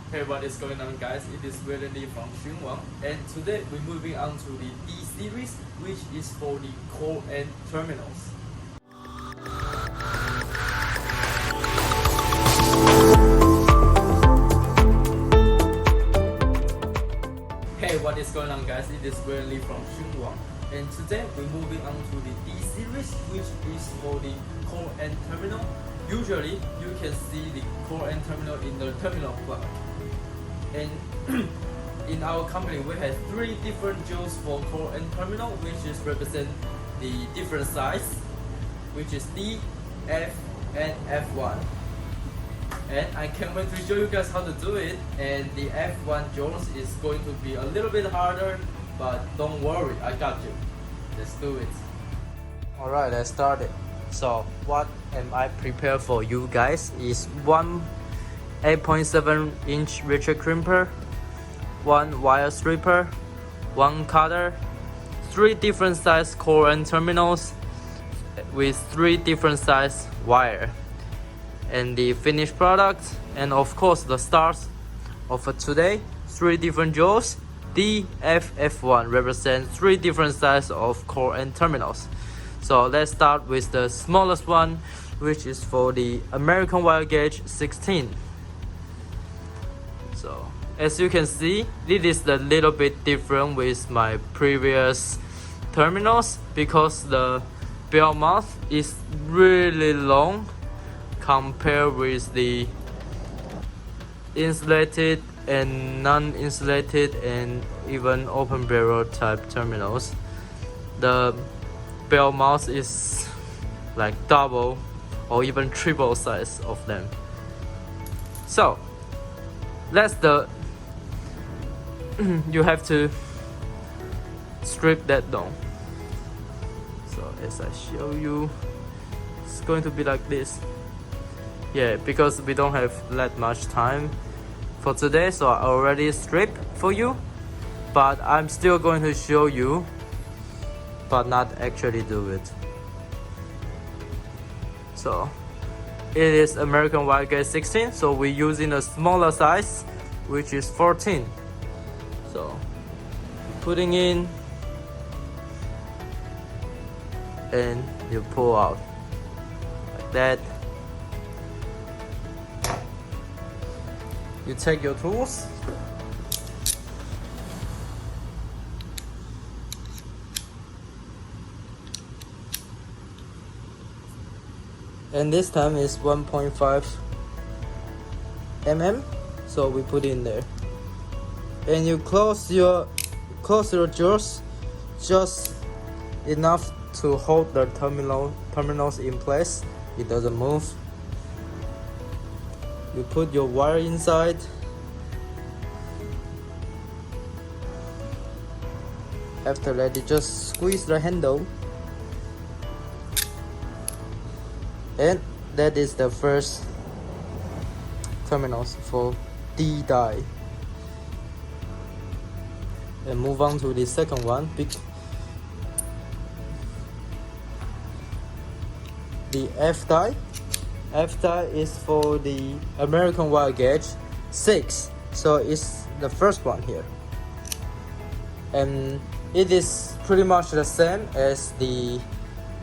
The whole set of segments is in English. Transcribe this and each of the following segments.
Hey, what is going on, guys? It is Willem from Show&Action, and today we're moving on to the D series, which is for the core and terminals. Hey, what is going on, guys? It is Willem from Show&Action, and today we're moving on to the D series, which is for the core and terminal. Usually, you can see the core and terminal in the terminal plug. And in our company, we have 3 different joules for core and terminal, which is represent the different size, which is D, F, and F1. And I can't wait to show you guys how to do it. And the F1 joules is going to be a little bit harder, but don't worry, I got you. Let's do it. Alright, let's start it. So what am I prepared for you guys is one 8.7 inch Richard crimper, 1 wire stripper, 1 cutter, 3 different size core and terminals with 3 different size wire, and the finished product, and of course the stars of today, 3 different joules. D, F, F1 represent 3 different size of core and terminals. So let's start with the smallest one, which is for the American wire gauge 16. So as you can see, this is a little bit different with my previous terminals because the bell mouth is really long compared with the insulated and non-insulated and even open barrel type terminals. The bell mouth is like double or even triple size of them. So you have to strip that down. So as I show you, it's going to be like this. Yeah, because we don't have that much time for today, so I already stripped for you, but I'm still going to show you, but not actually do it. So it is American wire gauge 16, so we're using a smaller size, which is 14. So putting in and you pull out like that. You take your tools and this time is 1.5 mm, so we put in there, and you close your jaws just enough to hold the terminals in place. It doesn't move. You put your wire inside. After that, you just squeeze the handle. And that is the first terminals for D die. And move on to the second one. The F die. F die is for the American wire gauge 6. So it's the first one here. And it is pretty much the same as the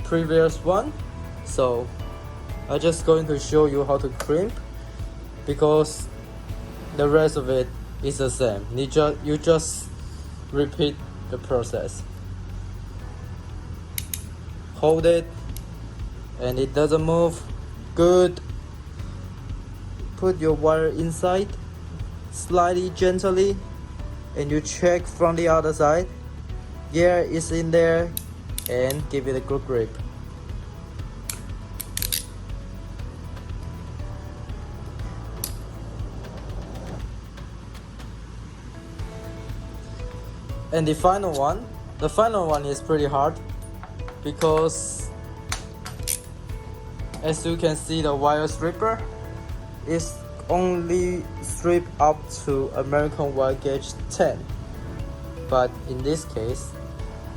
previous one. So I'm just going to show you how to crimp because the rest of it is the same. You just repeat the process. Hold it and it doesn't move. Good. Put your wire inside slightly gently and you check from the other side. Yeah, it's in there, and give it a good grip. And the final one is pretty hard because as you can see, the wire stripper is only stripped up to American wire gauge 10, but in this case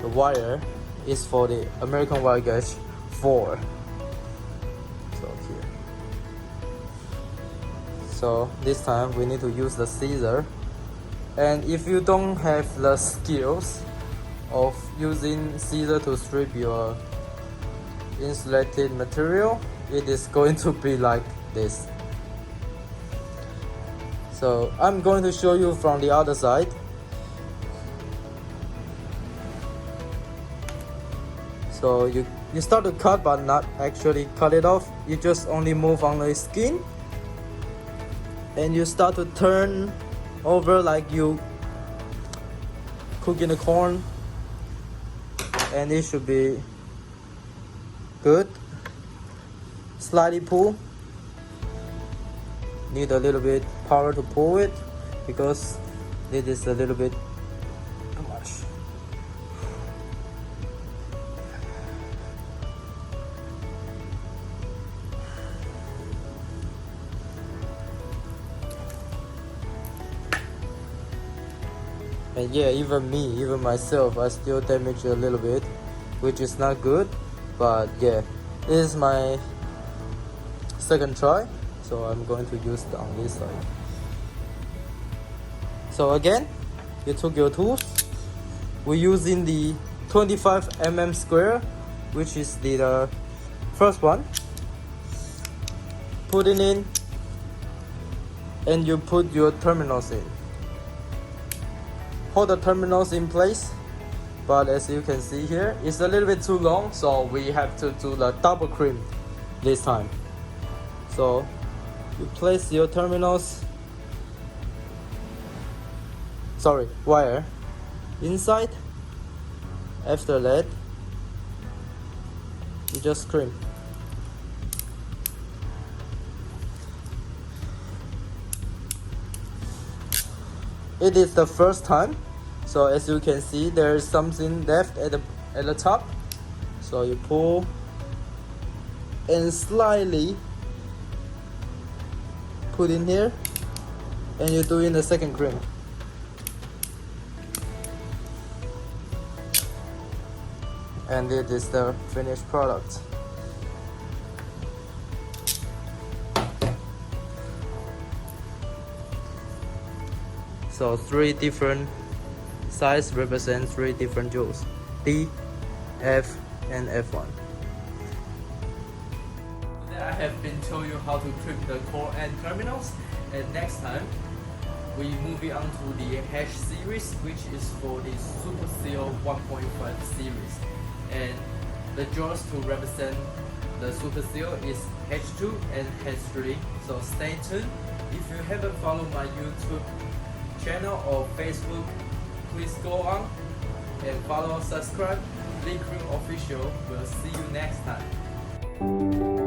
the wire is for the American wire gauge 4. So here So this time we need to use the scissor. And if you don't have the skills of using scissor to strip your insulated material, it is going to be like this. So I'm going to show you from the other side. So you start to cut but not actually cut it off. You just only move on the skin and you start to turn over like you cooking the corn, and it should be good. Slightly pull. Need a little bit power to pull it because it is a little bit too much. And yeah, even myself, I still damage a little bit, which is not good. But yeah, this is my second try, so I'm going to use it on this side. So again, you took your tools. We're using the 25 mm square, which is the first one. Put it in, and you put your terminals in. Hold the terminals in place, but as you can see here, it's a little bit too long, so we have to do the double crimp this time. So you place your terminals, wire inside. After that, you just crimp. It is the first time, so as you can see, there is something left at the top. So you pull and slightly put in here, and you're doing the second crimp. And it is the finished product. So 3 different size represent 3 different joules: D, F, and F1. Today I have been showing you how to crimp the core and terminals, and next time we moving on to the H series, which is for the Super Seal 1.5 series, and the jaws to represent the Super Seal is H2 and H3. So stay tuned. If you haven't followed my YouTube channel or Facebook, please go on and follow, subscribe. Crimp Official. We'll see you next time.